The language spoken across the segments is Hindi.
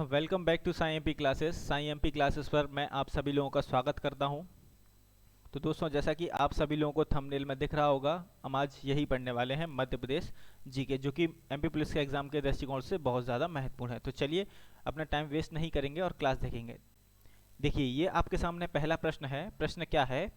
Welcome back to Sai MP classes. Sai MP classes पर मैं आप सभी लोगों का स्वागत करता हूं। तो दोस्तों, जैसा कि आप सभी लोगों को थंबनेल में दिख रहा होगा, हम आज यही पढ़ने वाले हैं मध्य प्रदेश जीके, जो कि एमपी पुलिस के एग्जाम के दृष्टिकोण से बहुत ज़्यादा महत्वपूर्ण है। तो चलिए अपना टाइम वेस्ट नहीं करेंगे और क्लास देखेंगे। देखिए, ये आपके सामने पहला प्रश्न है। प्रश्न क्या है?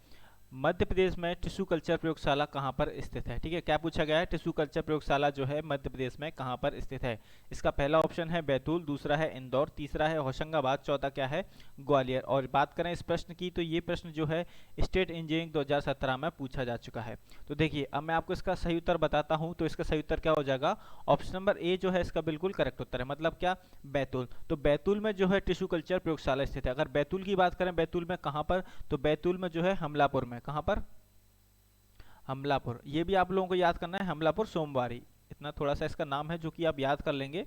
मध्य प्रदेश में टिश्यू कल्चर प्रयोगशाला कहाँ पर स्थित है? ठीक है, क्या पूछा गया है? टिश्यू कल्चर प्रयोगशाला जो है मध्य प्रदेश में कहाँ पर स्थित है? इसका पहला ऑप्शन है बैतूल, दूसरा है इंदौर, तीसरा है होशंगाबाद, चौथा क्या है? ग्वालियर। और बात करें इस प्रश्न की, तो ये प्रश्न जो है स्टेट इंजीनियरिंग 2017 में पूछा जा चुका है। तो देखिए, अब मैं आपको इसका सही उत्तर बताता हूँ। तो इसका सही उत्तर क्या हो जाएगा? ऑप्शन नंबर ए जो है इसका बिल्कुल करेक्ट उत्तर है। मतलब क्या? बैतूल। तो बैतूल में जो है टिश्यू कल्चर प्रयोगशाला स्थित है। अगर बैतूल की बात करें, बैतूल में कहाँ पर? तो बैतूल में जो है हमलापुर में। कहाँ पर? हमलापुर। ये भी आप लोगों को याद करना है, हमलापुर सोमवारी। इतना थोड़ा सा इसका नाम है जो कि आप याद कर लेंगे,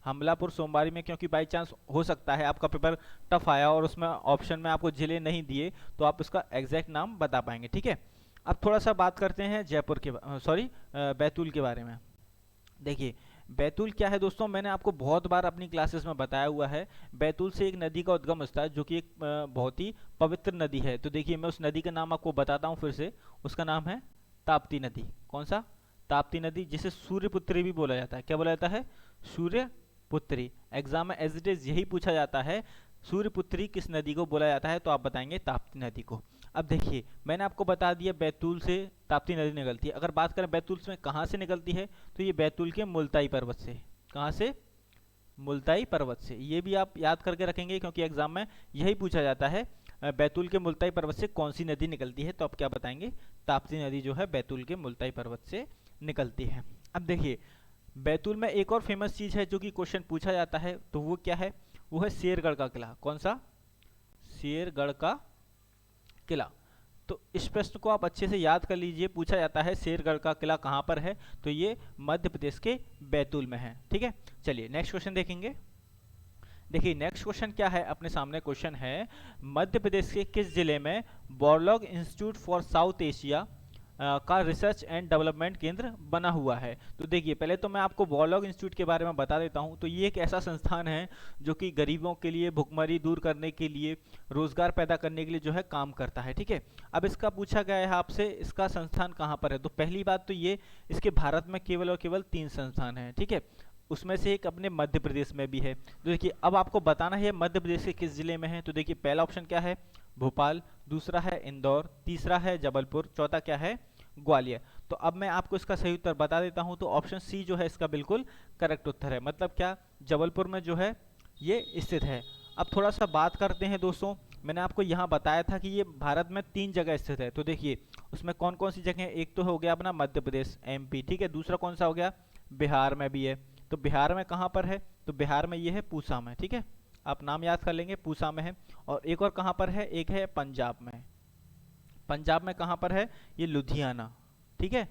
हमलापुर सोमवारी में, क्योंकि बाई चांस हो सकता है आपका पेपर टफ आया और उसमें ऑप्शन में आपको जिले नहीं दिए, तो आप उसका एग्जैक्ट नाम बता पाएंगे। ठीक है, अब थोड़ा सा बात करते हैं जयपुर के बैतूल के बारे में। देखिए, बैतूल क्या है दोस्तों, मैंने आपको बहुत बार अपनी क्लासेस में बताया हुआ है। बैतूल से एक नदी का उद्गम होता है, जो कि एक बहुत ही पवित्र नदी है। तो देखिए, मैं उस नदी का नाम आपको बताता हूँ फिर से। उसका नाम है ताप्ती नदी। कौन सा? ताप्ती नदी, जिसे सूर्यपुत्री भी बोला जाता है। क्या बोला जाता है? सूर्यपुत्री। एग्जाम में एज इट इज यही पूछा जाता है, सूर्यपुत्री किस नदी को बोला जाता है? तो आप बताएंगे ताप्ती नदी को। अब देखिए, मैंने आपको बता दिया बैतूल से ताप्ती नदी निकलती है। अगर बात करें बैतूल में कहाँ से निकलती है, तो ये बैतूल के मुल्ताई पर्वत से। कहाँ से? मुल्ताई पर्वत से। ये भी आप याद करके रखेंगे, क्योंकि एग्जाम में यही पूछा जाता है, बैतूल के मुल्ताई पर्वत से कौन सी नदी निकलती है? तो आप क्या बताएंगे? ताप्ती नदी जो है बैतूल के मुल्ताई पर्वत से निकलती है। अब देखिए, बैतूल में एक और फेमस चीज है जो कि क्वेश्चन पूछा जाता है, तो वो क्या है? वो है शेरगढ़ का किला। कौन सा? शेरगढ़ का किला। तो इस प्रश्न को आप अच्छे से याद कर लीजिए। पूछा जाता है शेरगढ़ का किला कहाँ पर है, तो ये मध्य प्रदेश के बैतूल में है। ठीक है, चलिए नेक्स्ट क्वेश्चन देखेंगे। देखिए, नेक्स्ट क्वेश्चन क्या है अपने सामने? क्वेश्चन है, मध्य प्रदेश के किस जिले में Borlaug institute for south Asia का रिसर्च एंड डेवलपमेंट केंद्र बना हुआ है? तो देखिए, पहले तो मैं आपको बॉरलॉग इंस्टीट्यूट के बारे में बता देता हूं। तो ये एक ऐसा संस्थान है जो कि गरीबों के लिए, भुखमरी दूर करने के लिए, रोजगार पैदा करने के लिए जो है काम करता है। ठीक है, अब इसका पूछा गया है आपसे, इसका संस्थान कहाँ पर है? तो पहली बात तो ये, इसके भारत में केवल और केवल 3 संस्थान हैं। ठीक है, उसमें से एक अपने मध्य प्रदेश में भी है। तो देखिए, अब आपको बताना है मध्य प्रदेश के किस जिले में है। तो देखिए, पहला ऑप्शन क्या है? भोपाल, दूसरा है इंदौर, तीसरा है जबलपुर, चौथा क्या है? ग्वालियर। तो अब मैं आपको इसका सही उत्तर बता देता हूं। तो ऑप्शन सी जो है इसका बिल्कुल करेक्ट उत्तर है। मतलब क्या? जबलपुर में जो है ये स्थित है। अब थोड़ा सा बात करते हैं दोस्तों, मैंने आपको यहाँ बताया था कि ये भारत में 3 जगह स्थित है। तो देखिए, उसमें कौन कौन सी जगह है? एक तो हो गया अपना मध्य प्रदेश, एमपी। ठीक है, दूसरा कौन सा हो गया? बिहार में भी है। तो बिहार में कहाँ पर है? तो बिहार में ये है पूसा में। ठीक है, आप नाम याद कर लेंगे, पूसा में है। और एक और कहाँ पर है? एक है पंजाब में। पंजाब में कहाँ पर है? ये लुधियाना। ठीक है,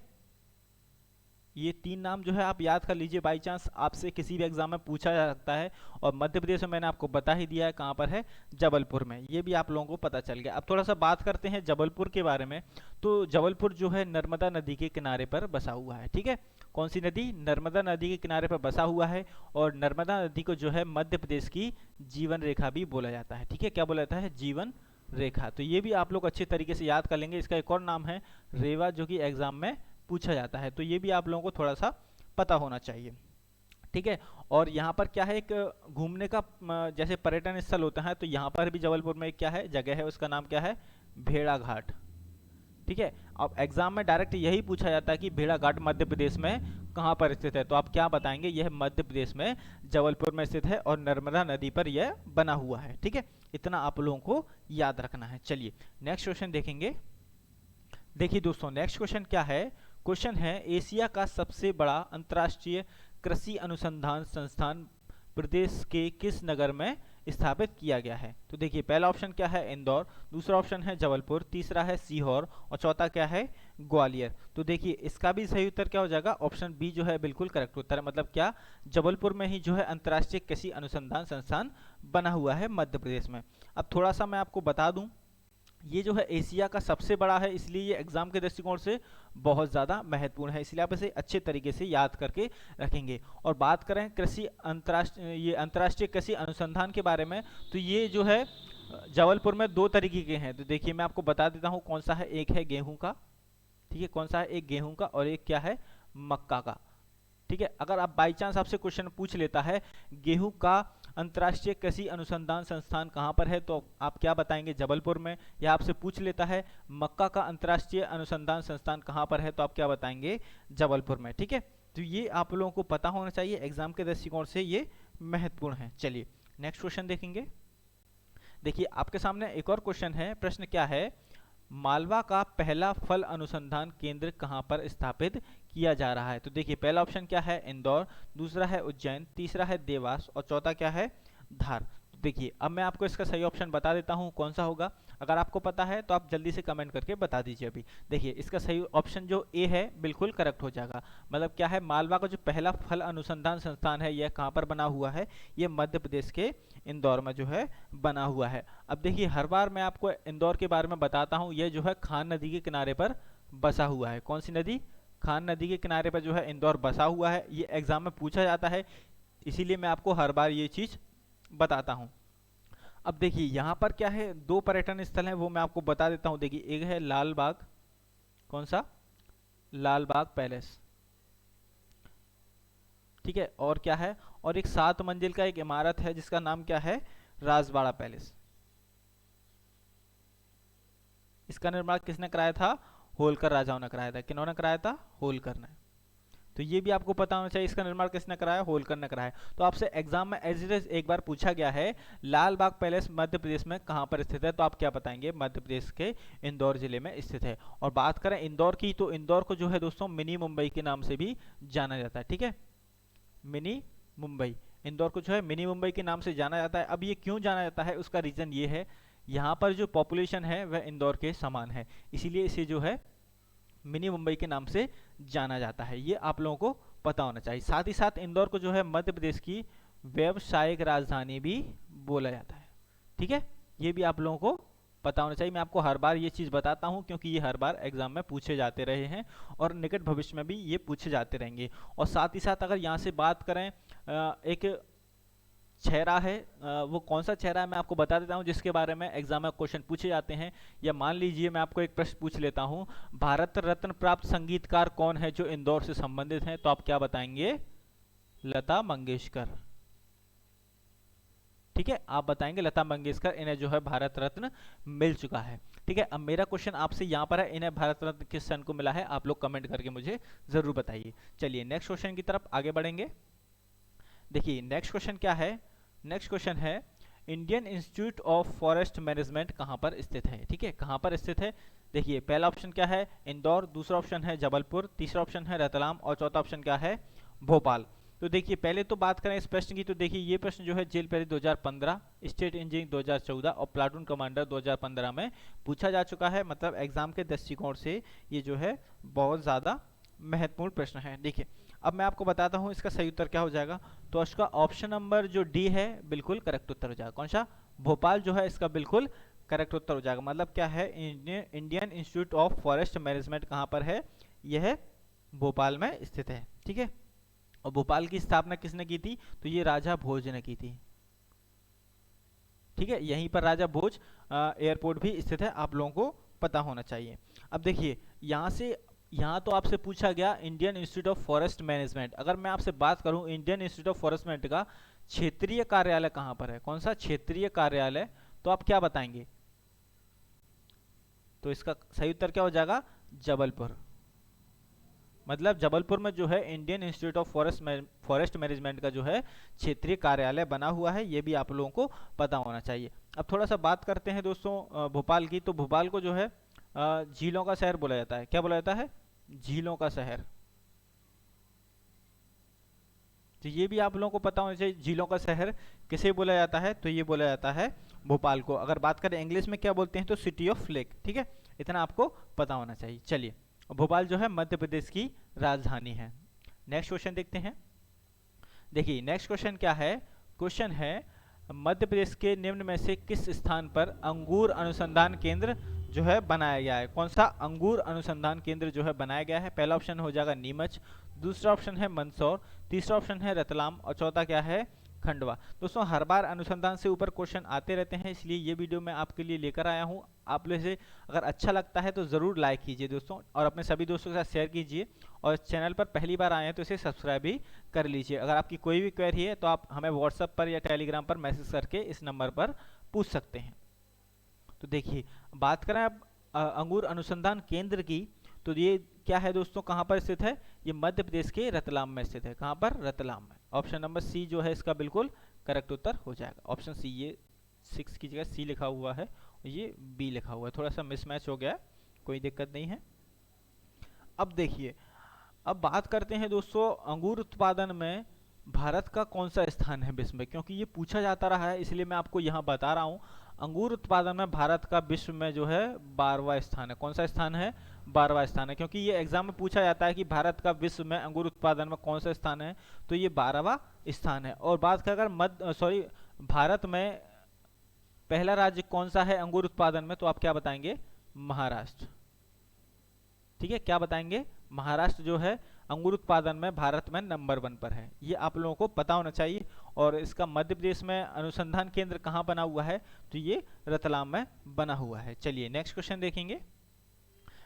ये 3 नाम जो है आप याद कर लीजिए, बाई चांस आपसे किसी भी एग्जाम में पूछा जा सकता है। और मध्य प्रदेश में मैंने आपको बता ही दिया है कहाँ पर है, जबलपुर में। ये भी आप लोगों को पता चल गया। अब थोड़ा सा बात करते हैं जबलपुर के बारे में। तो जबलपुर जो है नर्मदा नदी के किनारे पर बसा हुआ है। ठीक है, कौन सी नदी? नर्मदा नदी के किनारे पर बसा हुआ है। और नर्मदा नदी को जो है मध्य प्रदेश की जीवन रेखा भी बोला जाता है। ठीक है, क्या बोला जाता है? जीवन रेखा। तो ये भी आप लोग अच्छे तरीके से याद कर लेंगे। इसका एक और नाम है रेवा, जो कि एग्जाम में पूछा जाता है। तो ये भी आप लोगों को थोड़ा सा पता होना चाहिए। ठीक है, और यहाँ पर क्या है, एक घूमने का जैसे पर्यटन स्थल होता है, तो यहाँ पर भी जबलपुर में एक क्या है, जगह है, उसका नाम क्या है? भेड़ा घाट। ठीक है, अब एग्जाम में डायरेक्ट यही पूछा जाता है कि भेड़ा घाट मध्य प्रदेश में कहाँ पर स्थित है? तो आप क्या बताएंगे? यह मध्य प्रदेश में जबलपुर में स्थित है और नर्मदा नदी पर यह बना हुआ है। ठीक है, इतना आप लोगों को याद रखना है। चलिए नेक्स्ट क्वेश्चन देखेंगे। देखिए दोस्तों, नेक्स्ट क्वेश्चन क्या है? क्वेश्चन है, एशिया का सबसे बड़ा अंतर्राष्ट्रीय कृषि अनुसंधान संस्थान प्रदेश के किस नगर में स्थापित किया गया है? तो देखिए, पहला ऑप्शन क्या है? इंदौर, दूसरा ऑप्शन है जबलपुर, तीसरा है सीहोर और चौथा क्या है? ग्वालियर। तो देखिए, इसका भी सही उत्तर क्या हो जाएगा? ऑप्शन बी जो है बिल्कुल करेक्ट उत्तर है। मतलब क्या? जबलपुर में ही जो है अंतर्राष्ट्रीय कृषि अनुसंधान संस्थान बना हुआ है मध्य प्रदेश में। अब थोड़ा सा मैं आपको बता दूं, ये जो है एशिया का सबसे बड़ा है, इसलिए ये एग्जाम के दृष्टिकोण से बहुत ज़्यादा महत्वपूर्ण है, इसलिए आप इसे अच्छे तरीके से याद करके रखेंगे। और बात करें कृषि अंतर्राष्ट्रीय कृषि अनुसंधान के बारे में, तो ये जो है जबलपुर में दो तरीके के हैं। तो देखिए मैं आपको बता देता हूँ कौन सा है। एक है गेहूं का, ठीक है, कौन सा है, एक गेहूं का और एक क्या है, मक्का का। ठीक है, अगर आप बाई चांस आपसे क्वेश्चन पूछ लेता है गेहूं का अंतर्राष्ट्रीय कृषि अनुसंधान संस्थान कहाँ पर है, तो आप क्या बताएंगे, जबलपुर में। या आपसे पूछ लेता है मक्का का अंतर्राष्ट्रीय अनुसंधान संस्थान कहाँ पर है, तो आप क्या बताएंगे, जबलपुर में। ठीक है, तो ये आप लोगों को पता होना चाहिए, एग्जाम के दृष्टिकोण से ये महत्वपूर्ण है। चलिए नेक्स्ट क्वेश्चन देखेंगे। देखिए आपके सामने एक और क्वेश्चन है। प्रश्न क्या है, मालवा का पहला फल अनुसंधान केंद्र कहाँ पर स्थापित किया जा रहा है। तो देखिए पहला ऑप्शन क्या है, इंदौर, दूसरा है उज्जैन, तीसरा है देवास और चौथा क्या है, धार। तो देखिए अब मैं आपको इसका सही ऑप्शन बता देता हूँ कौन सा होगा। अगर आपको पता है तो आप जल्दी से कमेंट करके बता दीजिए अभी। देखिए इसका सही ऑप्शन जो ए है बिल्कुल करेक्ट हो जाएगा। मतलब क्या है, मालवा का जो पहला फल अनुसंधान संस्थान है यह कहाँ पर बना हुआ है, ये मध्य प्रदेश के इंदौर में जो है बना हुआ है। अब देखिए हर बार मैं आपको इंदौर के बारे में बताता हूँ, यह जो है खान नदी के किनारे पर बसा हुआ है। कौन सी नदी, खान नदी के किनारे पर जो है इंदौर बसा हुआ है। ये एग्जाम में पूछा जाता है, इसीलिए मैं आपको हर बार ये चीज़ बताता हूँ। अब देखिए यहाँ पर क्या है, दो पर्यटन स्थल हैं, वो मैं आपको बता देता हूँ। देखिए एक है लाल बाग, कौन सा, लाल बाग पैलेस, ठीक है, और क्या है, और एक 7 मंजिल का एक इमारत है जिसका नाम क्या है, राजवाड़ा पैलेस। इसका निर्माण किसने कराया था, होलकर राजाओं ने कराया था। किन्होंने कराया था, होलकर ने। तो ये भी आपको पता होना चाहिए, इसका निर्माण किसने कराया, होलकर ने कराया। तो आपसे एग्जाम में एज इट इज एक बार पूछा गया है लाल बाग पैलेस मध्य प्रदेश में कहाँ पर स्थित है, तो आप क्या बताएंगे, मध्य प्रदेश के इंदौर जिले में स्थित है। और बात करें इंदौर की, तो इंदौर को जो है दोस्तों मिनी मुंबई के नाम से भी जाना जाता है। ठीक है, मिनी मुंबई, इंदौर को जो है मिनी मुंबई के नाम से जाना जाता है। अब ये क्यों जाना जाता है, उसका रीजन ये है, यहाँ पर जो पॉपुलेशन है वह इंदौर के समान है, इसीलिए इसे जो है मिनी मुंबई के नाम से जाना जाता है। ये आप लोगों को पता होना चाहिए। साथ ही साथ इंदौर को जो है मध्य प्रदेश की व्यावसायिक राजधानी भी बोला जाता है। ठीक है, ये भी आप लोगों को पता होना चाहिए। मैं आपको हर बार ये चीज़ बताता हूँ क्योंकि ये हर बार एग्जाम में पूछे जाते रहे हैं और निकट भविष्य में भी ये पूछे जाते रहेंगे। और साथ ही साथ अगर यहाँ से बात करें एक चेहरा है, वो कौन सा चेहरा है मैं आपको बता देता हूँ जिसके बारे में एग्जाम में क्वेश्चन पूछे जाते हैं। या मान लीजिए मैं आपको एक प्रश्न पूछ लेता हूँ, भारत रत्न प्राप्त संगीतकार कौन है जो इंदौर से संबंधित हैं, तो आप क्या बताएंगे, लता मंगेशकर। ठीक है, आप बताएंगे लता मंगेशकर, इन्हें जो है भारत रत्न मिल चुका है। ठीक है, अब मेरा क्वेश्चन आपसे यहाँ पर है, इन्हें भारत रत्न किस सन को मिला है, आप लोग कमेंट करके मुझे जरूर बताइए। चलिए नेक्स्ट क्वेश्चन की तरफ आगे बढ़ेंगे। देखिए नेक्स्ट क्वेश्चन क्या है, नेक्स्ट क्वेश्चन है Indian institute of forest management कहाँ पर स्थित है। ठीक है, कहाँ पर स्थित है, देखिए पहला ऑप्शन क्या है, इंदौर, दूसरा ऑप्शन है जबलपुर, तीसरा ऑप्शन है रतलाम और चौथा ऑप्शन क्या है, भोपाल। तो देखिए पहले तो बात करें इस प्रश्न की, तो देखिए ये प्रश्न जो है जेल पहले 2015, स्टेट इंजीनियरिंग 2014 और प्लाटून कमांडर 2015 में पूछा जा चुका है। मतलब एग्जाम के दृष्टिकोण से ये जो है बहुत ज़्यादा महत्वपूर्ण प्रश्न है। देखिए अब मैं आपको बताता हूँ इसका सही उत्तर क्या हो जाएगा। तो इसका ऑप्शन नंबर जो डी है बिल्कुल करेक्ट उत्तर हो जाएगा। कौन सा, भोपाल जो है इसका बिल्कुल करेक्ट उत्तर हो जाएगा। मतलब क्या है, Indian institute of forest management कहाँ पर है, यह भोपाल में स्थित है। ठीक है, और भोपाल की स्थापना किसने की थी, तो ये राजा भोज ने की थी। ठीक है, यहीं पर राजा भोज एयरपोर्ट भी स्थित है, आप लोगों को पता होना चाहिए। अब देखिए यहाँ से, यहाँ तो आपसे पूछा गया Indian institute of forest management. अगर मैं आपसे बात करूं Indian institute of forest management का क्षेत्रीय कार्यालय कहाँ पर है, कौन सा क्षेत्रीय कार्यालय, तो आप क्या बताएंगे, तो इसका सही उत्तर क्या हो जाएगा, जबलपुर। मतलब जबलपुर में जो है Indian institute of forest management का जो है क्षेत्रीय कार्यालय बना हुआ है, ये भी आप लोगों को पता होना चाहिए। अब थोड़ा सा बात करते हैं दोस्तों भोपाल की। तो भोपाल को जो है झीलों का शहर बोला जाता है। क्या बोला जाता है, झीलों का शहर। तो ये भी आप लोगों को पता होना चाहिए, झीलों का शहर किसे बोला जाता है, तो ये बोला जाता है भोपाल को। अगर बात करें इंग्लिश में क्या बोलते हैं, तो सिटी ऑफ लेक। ठीक है, इतना आपको पता होना चाहिए। चलिए भोपाल जो है मध्य प्रदेश की राजधानी है। नेक्स्ट क्वेश्चन देखते हैं। देखिए नेक्स्ट क्वेश्चन क्या है, क्वेश्चन है मध्य प्रदेश के निम्न में से किस स्थान पर अंगूर अनुसंधान केंद्र जो है बनाया गया है? कौन सा अंगूर अनुसंधान केंद्र जो है बनाया गया है? पहला ऑप्शन हो जाएगा नीमच, दूसरा ऑप्शन है मंदसौर, तीसरा ऑप्शन है रतलाम और चौथा क्या है? खंडवा। दोस्तों हर बार अनुसंधान से ऊपर क्वेश्चन आते रहते हैं, इसलिए ये वीडियो मैं आपके लिए लेकर आया हूँ। आप लोग से अगर अच्छा लगता है तो ज़रूर लाइक कीजिए दोस्तों, और अपने सभी दोस्तों के साथ शेयर कीजिए, और चैनल पर पहली बार आए हैं तो इसे सब्सक्राइब भी कर लीजिए। अगर आपकी कोई भी क्वेरी है तो आप हमें व्हाट्सएप पर या टेलीग्राम पर मैसेज करके इस नंबर पर पूछ सकते हैं। तो देखिए, बात करें अब अंगूर अनुसंधान केंद्र की, तो ये क्या है दोस्तों, कहाँ पर स्थित है? ये मध्य प्रदेश के रतलाम में स्थित है। कहाँ पर? रतलाम में। ऑप्शन नंबर सी जो है इसका बिल्कुल करेक्ट उत्तर हो जाएगा। ऑप्शन सी, ये 6 की जगह सी लिखा हुआ है, ये बी लिखा हुआ है, थोड़ा सा मिसमैच हो गया है, कोई दिक्कत नहीं है। अब देखिए, अब बात करते हैं दोस्तों अंगूर उत्पादन में भारत का कौन सा स्थान है विश्व में, क्योंकि ये पूछा जाता रहा है, इसलिए मैं आपको यहाँ बता रहा हूँ। अंगूर उत्पादन में भारत का विश्व में जो है 12वां स्थान है। कौन सा स्थान है? 12वां स्थान है, क्योंकि ये एग्जाम में पूछा जाता है कि भारत का विश्व में अंगूर उत्पादन में कौन सा स्थान है, तो ये 12वां स्थान है। और बात करें अगर भारत में पहला राज्य कौन सा है अंगूर उत्पादन में, तो आप क्या बताएंगे? महाराष्ट्र। ठीक है, क्या बताएंगे? महाराष्ट्र जो है अंगूर उत्पादन में भारत में नंबर 1 पर है, ये आप लोगों को पता होना चाहिए। और इसका मध्य प्रदेश में अनुसंधान केंद्र कहाँ बना हुआ है, तो ये रतलाम में बना हुआ है। चलिए नेक्स्ट क्वेश्चन देखेंगे।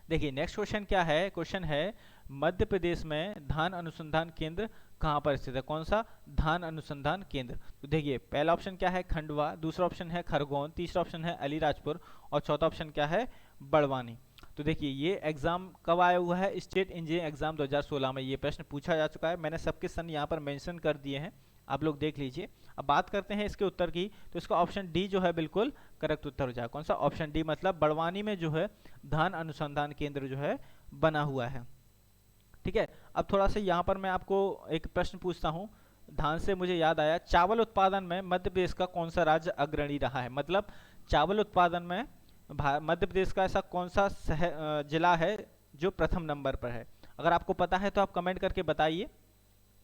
देखिए नेक्स्ट क्वेश्चन क्या है? क्वेश्चन है मध्य प्रदेश में धान अनुसंधान केंद्र कहाँ पर स्थित है? कौन सा धान अनुसंधान केंद्र? तो देखिए, पहला ऑप्शन क्या है? खंडवा, दूसरा ऑप्शन है खरगोन, तीसरा ऑप्शन है अलीराजपुर और चौथा ऑप्शन क्या है? बड़वानी। तो देखिए, ये एग्जाम कब आया हुआ है? स्टेट इंजीनियरिंग एग्जाम 2016 में ये प्रश्न पूछा जा चुका है। मैंने सबके सन यहाँ पर मेंशन कर दिए हैं, आप लोग देख लीजिए। अब बात करते हैं इसके उत्तर की, तो इसका ऑप्शन डी जो है बिल्कुल करेक्ट उत्तर हो जाएगा। कौन सा? ऑप्शन डी, मतलब बड़वानी में जो है धान अनुसंधान केंद्र जो है बना हुआ है। ठीक है, अब थोड़ा सा यहाँ पर मैं आपको एक प्रश्न पूछता हूँ। धान से मुझे याद आया, चावल उत्पादन में मध्य प्रदेश का कौन सा राज्य अग्रणी रहा है? मतलब चावल उत्पादन में मध्य प्रदेश का ऐसा कौन सा जिला है जो प्रथम नंबर पर है? अगर आपको पता है तो आप कमेंट करके बताइए।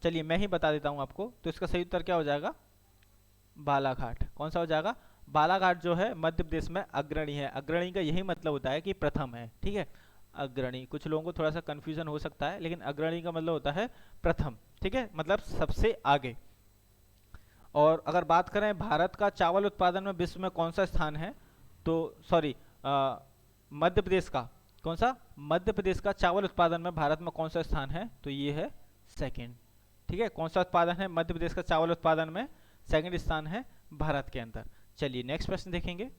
चलिए मैं ही बता देता हूँ आपको। तो इसका सही उत्तर क्या हो जाएगा? बालाघाट। कौन सा हो जाएगा? बालाघाट जो है मध्य प्रदेश में अग्रणी है। अग्रणी का यही मतलब होता है कि प्रथम है। ठीक है, अग्रणी, कुछ लोगों को थोड़ा सा कंफ्यूजन हो सकता है, लेकिन अग्रणी का मतलब होता है प्रथम। ठीक है, मतलब सबसे आगे। और अगर बात करें भारत का चावल उत्पादन में विश्व में कौन सा स्थान है, तो सॉरी, मध्य प्रदेश का, कौन सा? मध्य प्रदेश का चावल उत्पादन में भारत में कौन सा स्थान है, तो ये है सेकंड। ठीक है, कौन सा उत्पादन है मध्य प्रदेश का चावल उत्पादन में? सेकंड स्थान है भारत के अंदर। चलिए नेक्स्ट प्रश्न देखेंगे।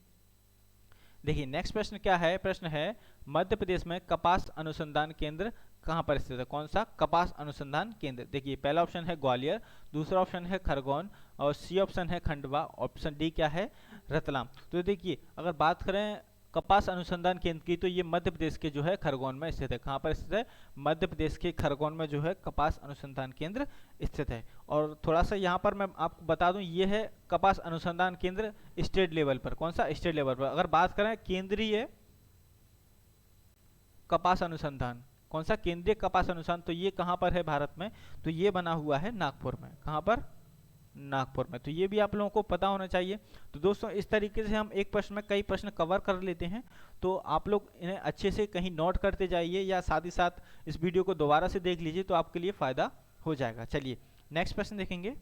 देखिए नेक्स्ट प्रश्न क्या है? प्रश्न है मध्य प्रदेश में कपास अनुसंधान केंद्र कहाँ पर स्थित है? कौन सा कपास अनुसंधान केंद्र? देखिए, पहला ऑप्शन है ग्वालियर, दूसरा ऑप्शन है खरगोन और सी ऑप्शन है खंडवा, ऑप्शन डी क्या है? रतलाम। तो देखिए, अगर बात करें कपास अनुसंधान केंद्र की, तो ये मध्य प्रदेश के जो है खरगोन में स्थित है। कहाँ पर स्थित है? मध्य प्रदेश के खरगोन में जो है कपास अनुसंधान केंद्र स्थित है। और थोड़ा सा यहाँ पर मैं आपको बता दूं, ये है कपास अनुसंधान केंद्र स्टेट लेवल पर। कौन सा? स्टेट लेवल पर। अगर बात करें केंद्रीय कपास अनुसंधान, कौन सा? केंद्रीय कपास अनुसंधान, तो ये कहाँ पर है भारत में? तो ये बना हुआ है नागपुर में। कहाँ पर? नागपुर में। तो ये भी आप लोगों को पता होना चाहिए। तो दोस्तों इस तरीके से हम एक प्रश्न में कई प्रश्न कवर कर लेते हैं, तो आप लोग इन्हें अच्छे से कहीं नोट करते जाइए या साथ ही साथ इस वीडियो को दोबारा से देख लीजिए, तो आपके लिए फ़ायदा हो जाएगा। चलिए नेक्स्ट प्रश्न देखेंगे।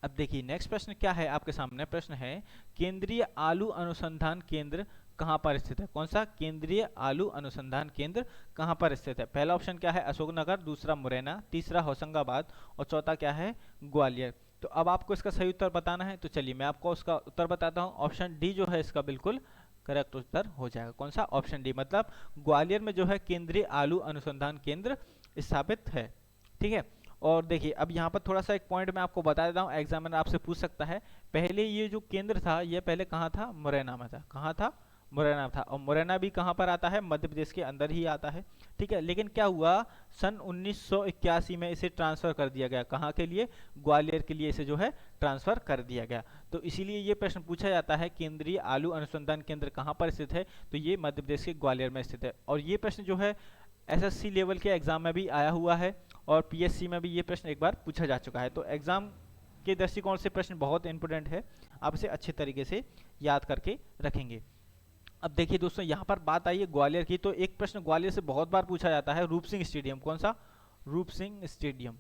अब देखिए नेक्स्ट प्रश्न क्या है आपके सामने? प्रश्न है केंद्रीय आलू अनुसंधान केंद्र कहाँ पर स्थित है? कौन सा? केंद्रीय आलू अनुसंधान केंद्र कहाँ पर स्थित है? पहला ऑप्शन क्या है? अशोकनगर, दूसरा मुरैना, तीसरा होशंगाबाद और चौथा क्या है? ग्वालियर। तो अब आपको इसका सही उत्तर बताना है, तो चलिए मैं आपको उसका उत्तर बताता हूँ। ऑप्शन डी जो है इसका बिल्कुल करेक्ट उत्तर हो जाएगा। कौन सा? ऑप्शन डी, मतलब ग्वालियर में जो है केंद्रीय आलू अनुसंधान केंद्र स्थापित है। ठीक है, और देखिए अब यहाँ पर थोड़ा सा एक पॉइंट मैं आपको बता देता हूँ, एग्जामिनर आपसे पूछ सकता है। पहले ये जो केंद्र था ये पहले कहाँ था? मुरैना में था। कहाँ था? मुरैना था। और मुरैना भी कहाँ पर आता है? मध्य प्रदेश के अंदर ही आता है। ठीक है, लेकिन क्या हुआ, सन 1981 में इसे ट्रांसफर कर दिया गया। कहाँ के लिए? ग्वालियर के लिए इसे जो है ट्रांसफर कर दिया गया। तो इसीलिए ये प्रश्न पूछा जाता है केंद्रीय आलू अनुसंधान केंद्र कहाँ पर स्थित है, तो ये मध्य प्रदेश के ग्वालियर में स्थित है। और ये प्रश्न जो है एसएससी लेवल के एग्जाम में भी आया हुआ है और पीएससी में भी ये प्रश्न एक बार पूछा जा चुका है। तो एग्जाम के दृष्टिकोण से प्रश्न बहुत इंपॉर्टेंट है, आप इसे अच्छे तरीके से याद करके रखेंगे। अब देखिए दोस्तों, यहाँ पर बात आई है ग्वालियर की, तो एक प्रश्न ग्वालियर से बहुत बार पूछा जाता है, रूप सिंह स्टेडियम। कौन सा? रूप सिंह स्टेडियम।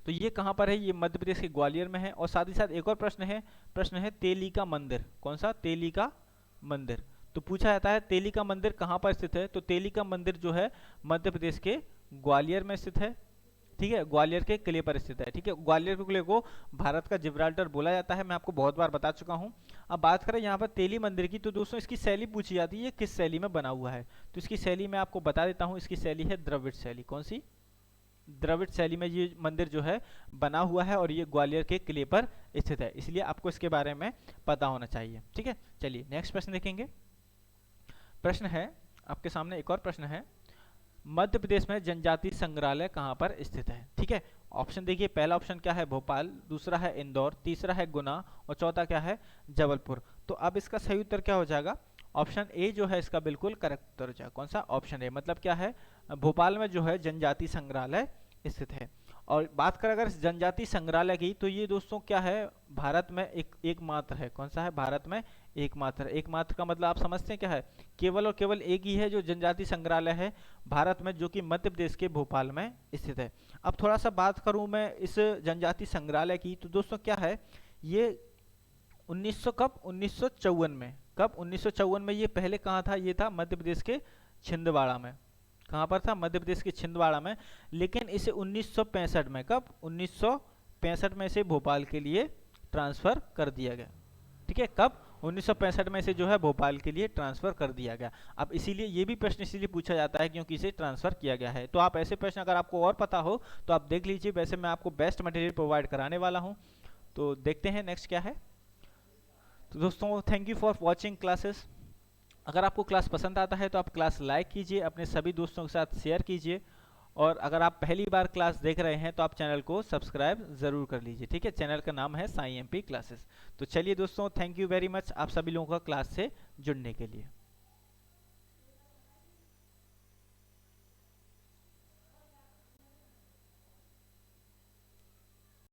तो ये कहाँ पर है? ये मध्य प्रदेश के ग्वालियर में है। और साथ ही साथ एक और प्रश्न है तेली का मंदिर। कौन सा? तेली का मंदिर। तो पूछा जाता है तेली का मंदिर कहाँ पर स्थित है? तो तेली का मंदिर जो है मध्य प्रदेश के ग्वालियर में स्थित है। ठीक है, ग्वालियर के किले पर स्थित है। ठीक है, ग्वालियर के किले को भारत का जिब्राल्टर बोला जाता है, मैं आपको बहुत बार बता चुका हूँ। अब बात करें यहाँ पर तेली मंदिर की, तो दोस्तों इसकी शैली पूछी जाती है, किस शैली में बना हुआ है? तो इसकी शैली मैं आपको बता देता हूँ, इसकी शैली है द्रविड़ शैली। कौन सी? द्रविड़ शैली में ये मंदिर जो है बना हुआ है, और ये ग्वालियर के किले पर स्थित है, इसलिए आपको इसके बारे में पता होना चाहिए। ठीक है, चलिए नेक्स्ट प्रश्न देखेंगे। प्रश्न है आपके सामने, एक और प्रश्न है, मध्य प्रदेश में जनजाति संग्रहालय कहाँ पर स्थित है? ठीक है, ऑप्शन देखिए, पहला ऑप्शन क्या है? भोपाल, दूसरा है इंदौर, तीसरा है गुना, और चौथा क्या है? जबलपुर। तो अब इसका सही उत्तर क्या हो जाएगा? ऑप्शन ए जो है इसका बिल्कुल करेक्ट उत्तर हो जाएगा। कौन सा? Option A. मतलब क्या है? भोपाल में जो है जनजाति संग्रहालय स्थित है। और बात करें अगर जनजाति संग्रहालय की, तो ये दोस्तों क्या है? भारत में एकमात्र है। कौन सा है? भारत में एकमात्र। एकमात्र का मतलब आप समझते हैं क्या है? केवल और केवल एक ही है जो जनजाति संग्रहालय है भारत में, जो कि मध्य प्रदेश के भोपाल में स्थित है। अब थोड़ा सा बात करूं मैं इस जनजाति संग्रहालय की, तो दोस्तों क्या है, ये 1954 में, कब? 1954 में। ये पहले कहाँ था? ये था मध्य प्रदेश के छिंदवाड़ा में। कहाँ पर था? मध्य प्रदेश के छिंदवाड़ा में। लेकिन इसे 1965 में, कब? 1965 में इसे भोपाल के लिए ट्रांसफर कर दिया गया। ठीक है, कब? 1965 में इसे जो है भोपाल के लिए ट्रांसफर कर दिया गया। अब इसीलिए ये भी प्रश्न इसीलिए पूछा जाता है क्योंकि इसे ट्रांसफर किया गया है। तो आप ऐसे प्रश्न अगर आपको और पता हो तो आप देख लीजिए, वैसे मैं आपको बेस्ट मटेरियल प्रोवाइड कराने वाला हूँ। तो देखते हैं नेक्स्ट क्या है। तो दोस्तों, thank you for watching classes. अगर आपको क्लास पसंद आता है तो आप क्लास लाइक कीजिए, अपने सभी दोस्तों के साथ शेयर कीजिए, और अगर आप पहली बार क्लास देख रहे हैं तो आप चैनल को सब्सक्राइब ज़रूर कर लीजिए। ठीक है, चैनल का नाम है साई एमपी क्लासेस। तो चलिए दोस्तों, थैंक यू वेरी मच आप सभी लोगों का क्लास से जुड़ने के लिए।